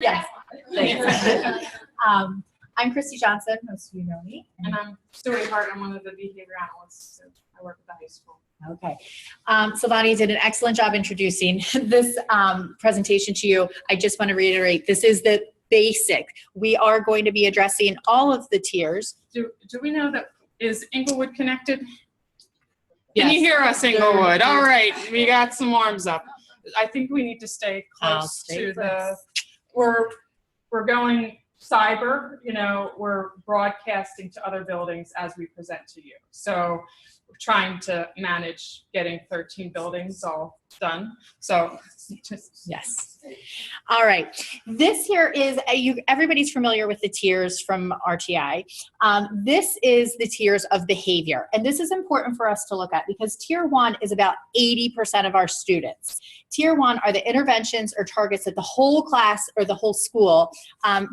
Yes. Thanks. I'm Christy Johnson, most of you know me. And I'm Stuart Hart. I'm one of the behavior analysts. So I work at the high school. Okay. Silvani did an excellent job introducing this presentation to you. I just want to reiterate, this is the basic. We are going to be addressing all of the tiers. Do we know that, is Inglewood connected? Yes. Can you hear us, Inglewood? All right, we got some arms up. I think we need to stay close to the, we're going cyber, you know, we're broadcasting to other buildings as we present to you. So we're trying to manage getting 13 buildings all done. So just, yes. All right. This here is, everybody's familiar with the tiers from RTI. This is the tiers of behavior. And this is important for us to look at because tier 1 is about 80% of our students. Tier 1 are the interventions or targets that the whole class or the whole school,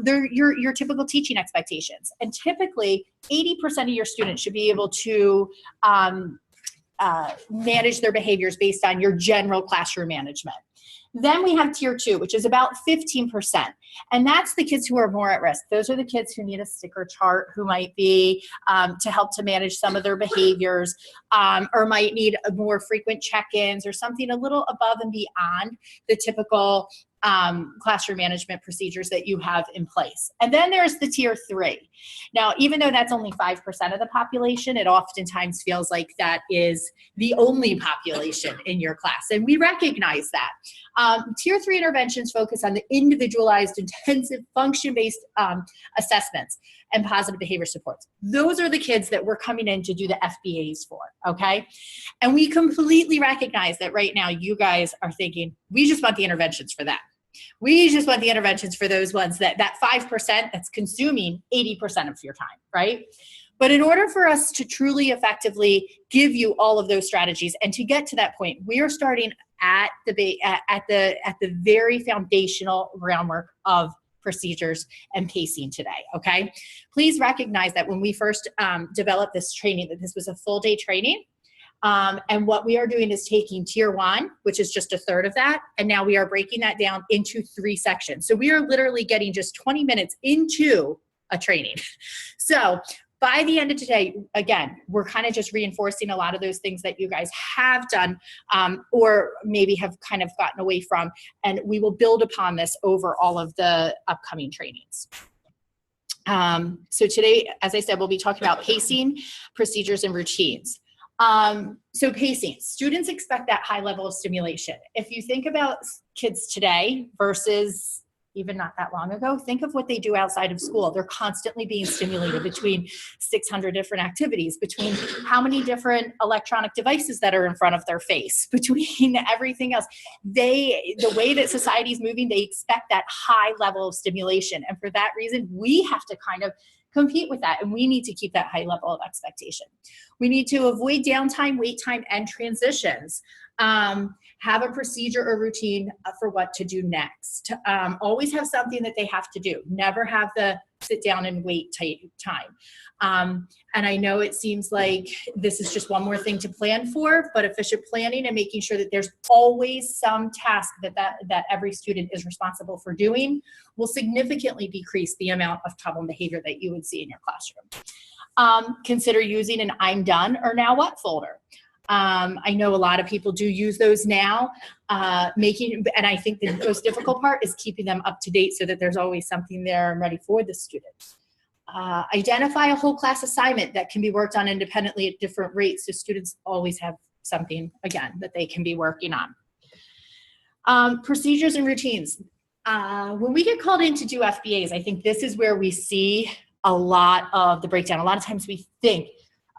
they're your typical teaching expectations. And typically 80% of your students should be able to manage their behaviors based on your general classroom management. Then we have tier 2, which is about 15%. And that's the kids who are more at risk. Those are the kids who need a sticker chart, who might be to help to manage some of their behaviors, or might need more frequent check-ins or something a little above and beyond the typical classroom management procedures that you have in place. And then there's the tier 3. Now, even though that's only 5% of the population, it oftentimes feels like that is the only population in your class. And we recognize that. Tier 3 interventions focus on the individualized, intensive, function-based assessments and positive behavior supports. Those are the kids that we're coming in to do the FBAs for, okay? And we completely recognize that right now you guys are thinking, we just want the interventions for that. We just want the interventions for those ones, that 5% that's consuming 80% of your time, right? But in order for us to truly effectively give you all of those strategies and to get to that point, we are starting at the very foundational groundwork of procedures and pacing today, okay? Please recognize that when we first developed this training, that this was a full day training. And what we are doing is taking tier 1, which is just a third of that, and now we are breaking that down into 3 sections. So we are literally getting just 20 minutes into a training. So by the end of today, again, we're kind of just reinforcing a lot of those things that you guys have done or maybe have kind of gotten away from, and we will build upon this over all of the upcoming trainings. So today, as I said, we'll be talking about pacing, procedures, and routines. So pacing, students expect that high level of stimulation. If you think about kids today versus even not that long ago, think of what they do outside of school. They're constantly being stimulated between 600 different activities, between how many different electronic devices that are in front of their face, between everything else. The way that society is moving, they expect that high level of stimulation. And for that reason, we have to kind of compete with that, and we need to keep that high level of expectation. We need to avoid downtime, wait time, and transitions. Have a procedure or routine for what to do next. Always have something that they have to do. Never have the sit down and wait time. And I know it seems like this is just one more thing to plan for, but efficient planning and making sure that there's always some task that every student is responsible for doing will significantly decrease the amount of problem behavior that you would see in your classroom. Consider using an I'm done or now what folder. I know a lot of people do use those now, and I think the most difficult part is keeping them up to date so that there's always something there and ready for the students. Identify a whole class assignment that can be worked on independently at different rates so students always have something, again, that they can be working on. Procedures and routines. When we get called in to do FBAs, I think this is where we see a lot of the breakdown. A lot of times we think,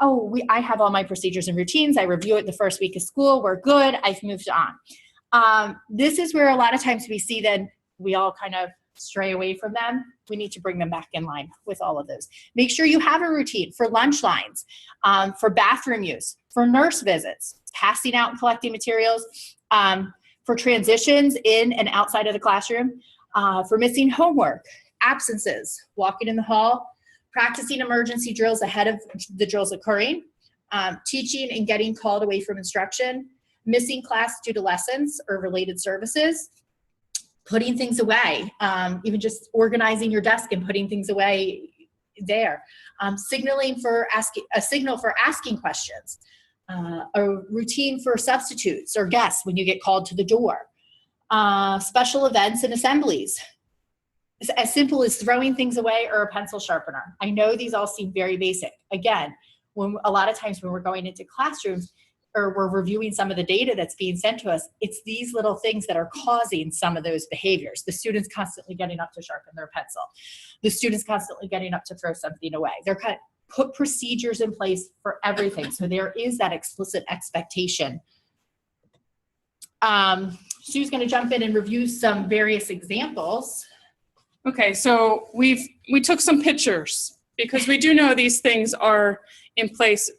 oh, I have all my procedures and routines. I review it the first week of school. We're good. I've moved on. This is where a lot of times we see then we all kind of stray away from them. We need to bring them back in line with all of those. Make sure you have a routine for lunch lines, for bathroom use, for nurse visits, passing out and collecting materials, for transitions in and outside of the classroom, for missing homework, absences, walking in the hall, practicing emergency drills ahead of the drills occurring, teaching and getting called away from instruction, missing class due to lessons or related services, putting things away, even just organizing your desk and putting things away there. Signaling for a signal for asking questions, a routine for substitutes or guests when you get called to the door, special events and assemblies. It's as simple as throwing things away or a pencil sharpener. I know these all seem very basic. Again, when a lot of times when we're going into classrooms or we're reviewing some of the data that's being sent to us, it's these little things that are causing some of those behaviors. The students constantly getting up to sharpen their pencil. The students constantly getting up to throw something away. They're put procedures in place for everything. So there is that explicit expectation. Sue's going to jump in and review some various examples. Okay, so we took some pictures because we do know these things are in place,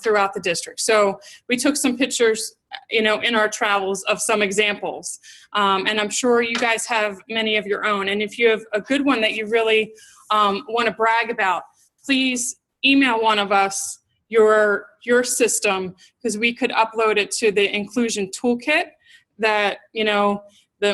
throughout the district. So we took some pictures, in our travels of some examples. And I'm sure you guys have many of your own. And if you have a good one that you really want to brag about, please email one of us your system, because we could upload it to the inclusion toolkit that,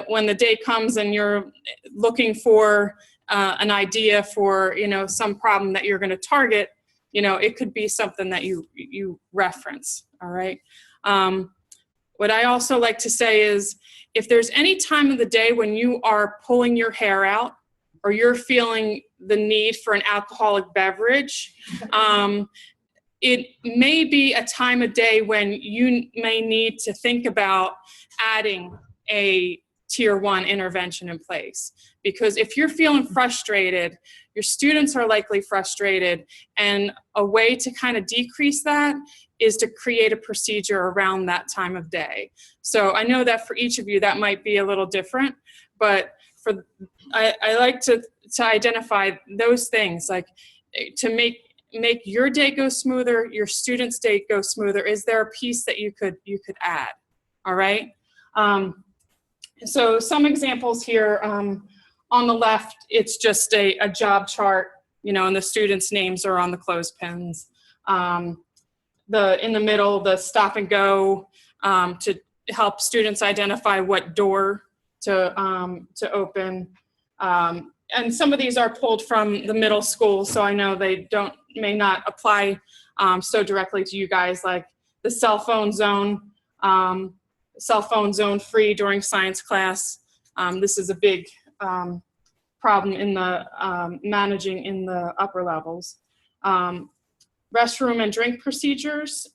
when the day comes and you're looking for an idea for, some problem that you're going to target, it could be something that you reference, all right? What I also like to say is, if there's any time of the day when you are pulling your hair out or you're feeling the need for an alcoholic beverage, it may be a time of day when you may need to think about adding a Tier 1 intervention in place. Because if you're feeling frustrated, your students are likely frustrated, and a way to kind of decrease that is to create a procedure around that time of day. So I know that for each of you that might be a little different, but I like to identify those things, like to make your day go smoother, your students' day go smoother. Is there a piece that you could add? All right. So some examples here. On the left, it's just a job chart, and the students' names are on the clothespins. In the middle, the stop and go to help students identify what door to open. And some of these are pulled from the middle school, so I know they may not apply so directly to you guys, like the cell phone zone free during science class. This is a big problem in the managing in the upper levels. Restroom and drink procedures.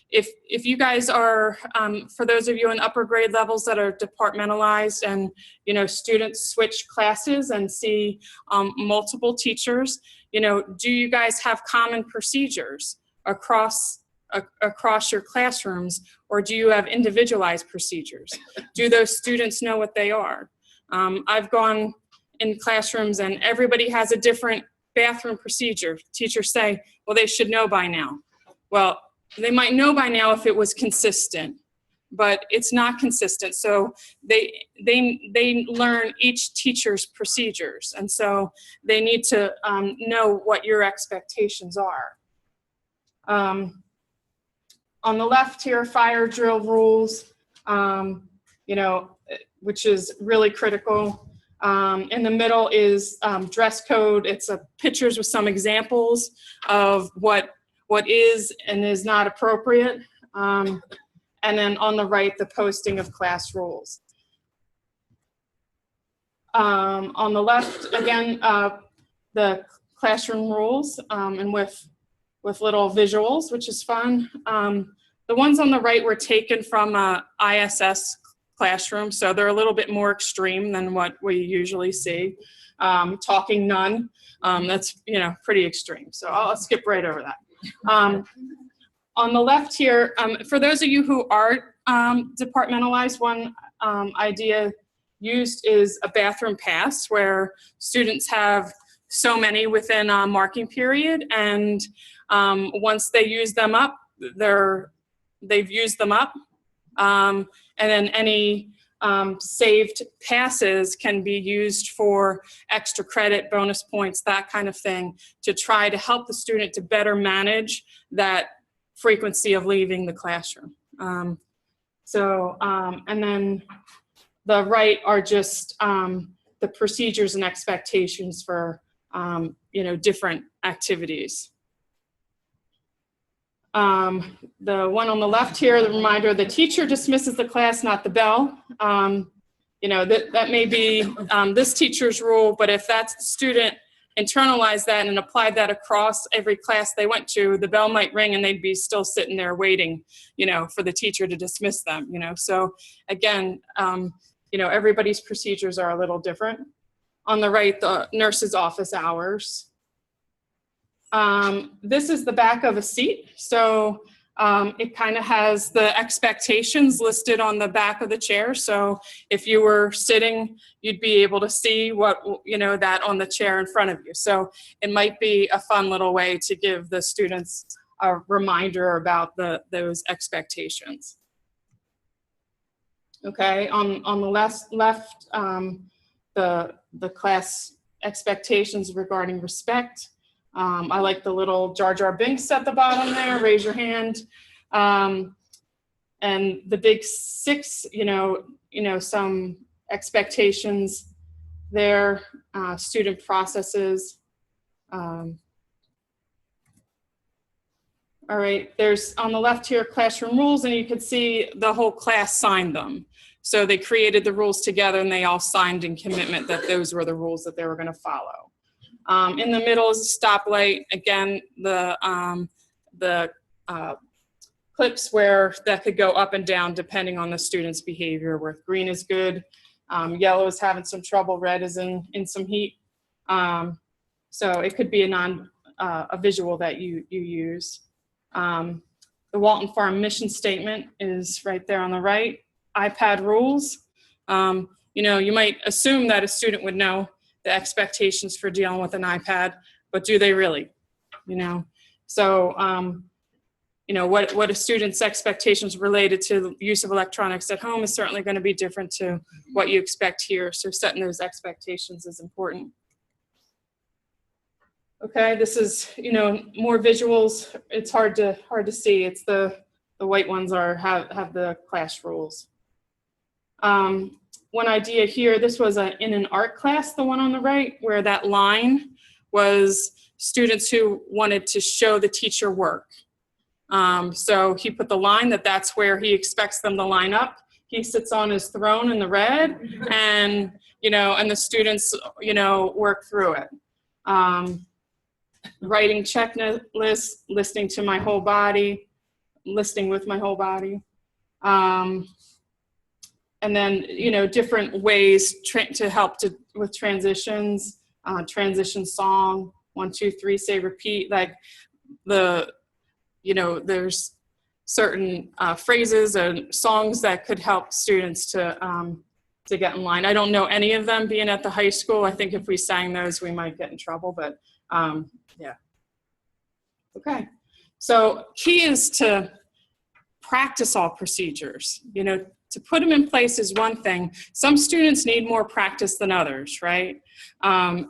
If you guys are, for those of you in upper grade levels that are departmentalized and, students switch classes and see multiple teachers, do you guys have common procedures across your classrooms, or do you have individualized procedures? Do those students know what they are? I've gone in classrooms and everybody has a different bathroom procedure. Teachers say, well, they should know by now. Well, they might know by now if it was consistent, but it's not consistent. So they learn each teacher's procedures. And so they need to know what your expectations are. On the left here, fire drill rules, which is really critical. In the middle is dress code. It's pictures with some examples of what is and is not appropriate. And then on the right, the posting of class rules. On the left, again, the classroom rules, and with little visuals, which is fun. The ones on the right were taken from a ISS classroom, so they're a little bit more extreme than what we usually see. Talking none, that's pretty extreme. So I'll skip right over that. On the left here, for those of you who are departmentalized, one idea used is a bathroom pass, where students have so many within a marking period, and once they use them up, they've used them up. And then any saved passes can be used for extra credit, bonus points, that kind of thing, to try to help the student to better manage that frequency of leaving the classroom. And then the right are just the procedures and expectations for, different activities. The one on the left here, the reminder, the teacher dismisses the class, not the bell. That may be this teacher's rule, but if that student internalized that and applied that across every class they went to, the bell might ring and they'd be still sitting there waiting, for the teacher to dismiss them, So again, everybody's procedures are a little different. On the right, the nurse's office hours. This is the back of a seat. So it kind of has the expectations listed on the back of the chair. So if you were sitting, you'd be able to see what, that on the chair in front of you. So it might be a fun little way to give the students a reminder about those expectations. Okay, on the left, the class expectations regarding respect. I like the little Jar Jar Binks at the bottom there, raise your hand. And the big 6, some expectations there, student processes. All right, there's on the left here, classroom rules, and you can see the whole class signed them. So they created the rules together and they all signed in commitment that those were the rules that they were going to follow. In the middle is a stoplight. Again, the clips where that could go up and down depending on the student's behavior, where green is good, yellow is having some trouble, red is in some heat. So it could be a visual that you use. The Walton Farm mission statement is right there on the right. iPad rules. You might assume that a student would know the expectations for dealing with an iPad, but do they really? So what a student's expectations related to the use of electronics at home is certainly going to be different to what you expect here. So setting those expectations is important. Okay, this is more visuals. It's hard to see. It's the white ones have the class rules. One idea here, this was in an art class, the one on the right, where that line was students who wanted to show the teacher work. So he put the line that's where he expects them to line up. He sits on his throne in the red, and and the students work through it. Writing checklist, listening to my whole body, listening with my whole body. And then, different ways to help with transitions, transition song, 1, 2, 3, say repeat, like there's certain phrases and songs that could help students to get in line. I don't know any of them being at the high school. I think if we sang those, we might get in trouble, but yeah. Okay, so key is to practice all procedures. To put them in place is one thing. Some students need more practice than others, right?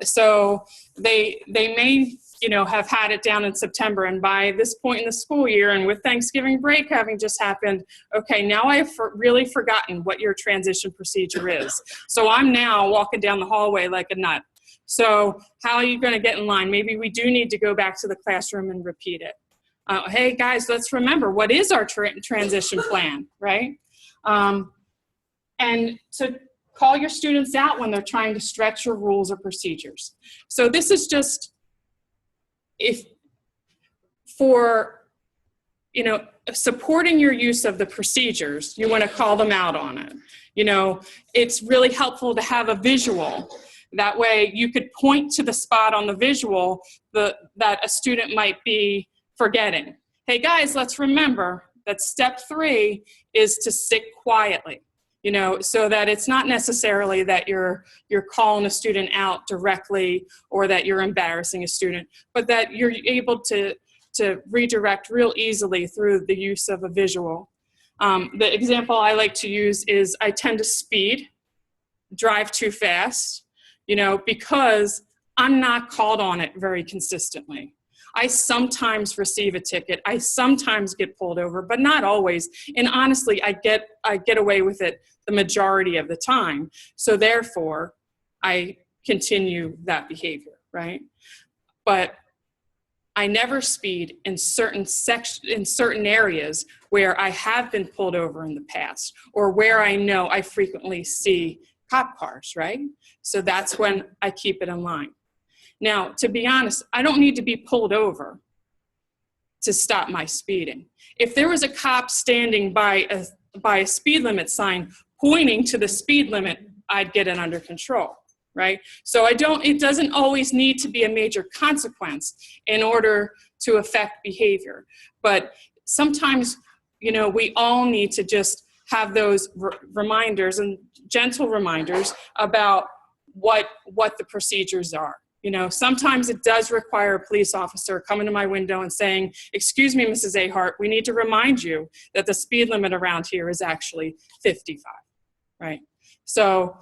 So they may, have had it down in September, and by this point in the school year, and with Thanksgiving break having just happened, okay, now I've really forgotten what your transition procedure is. So I'm now walking down the hallway like a nut. So how are you going to get in line? Maybe we do need to go back to the classroom and repeat it. Hey guys, let's remember, what is our transition plan, right? And to call your students out when they're trying to stretch your rules or procedures. So this is just supporting your use of the procedures, you want to call them out on it. It's really helpful to have a visual. That way you could point to the spot on the visual that a student might be forgetting. Hey guys, let's remember that step 3 is to sit quietly, so that it's not necessarily that you're calling a student out directly or that you're embarrassing a student, but that you're able to redirect real easily through the use of a visual. The example I like to use is I tend to speed, drive too fast, because I'm not called on it very consistently. I sometimes receive a ticket. I sometimes get pulled over, but not always. And honestly, I get away with it the majority of the time. So therefore, I continue that behavior, right? But I never speed in certain areas where I have been pulled over in the past, or where I know I frequently see cop cars, right? So that's when I keep it in line. Now, to be honest, I don't need to be pulled over to stop my speeding. If there was a cop standing by a speed limit sign pointing to the speed limit, I'd get it under control, right? So it doesn't always need to be a major consequence in order to affect behavior. But sometimes, we all need to just have those reminders and gentle reminders about what the procedures are. Sometimes it does require a police officer coming to my window and saying, "Excuse me, Mrs. Ahart, we need to remind you that the speed limit around here is actually 55, right? So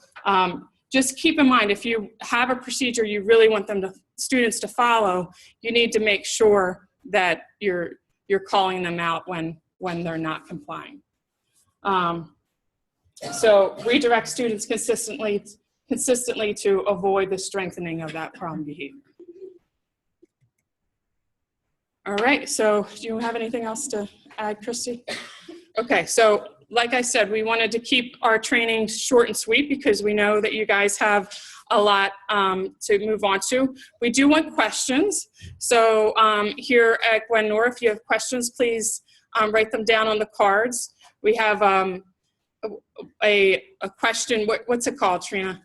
just keep in mind, if you have a procedure you really want students to follow, you need to make sure that you're calling them out when they're not complying. So redirect students consistently to avoid the strengthening of that problem behavior. All right, so do you have anything else to add, Christy? Okay, so like I said, we wanted to keep our training short and sweet because we know that you guys have a lot to move on to. We do want questions. So here at Gwyn Nor, if you have questions, please write them down on the cards. We have a question, what's it called, Trina?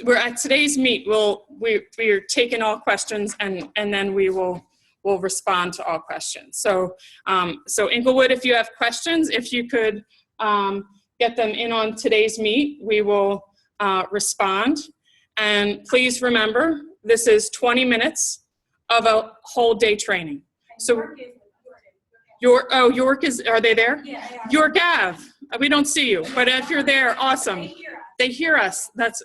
We're at today's meet. We're taking all questions and then we'll respond to all questions. So Inglewood, if you have questions, if you could get them in on today's meet, we will respond. And please remember, this is 20 minutes of a whole day training. So York are they there? Yeah, they are. York Ave, we don't see you, but if you're there, awesome. They hear us, that's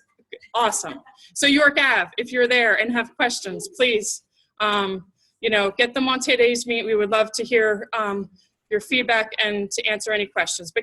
awesome. So York Ave, if you're there and have questions, please, get them on today's meet. We would love to hear your feedback and to answer any questions. But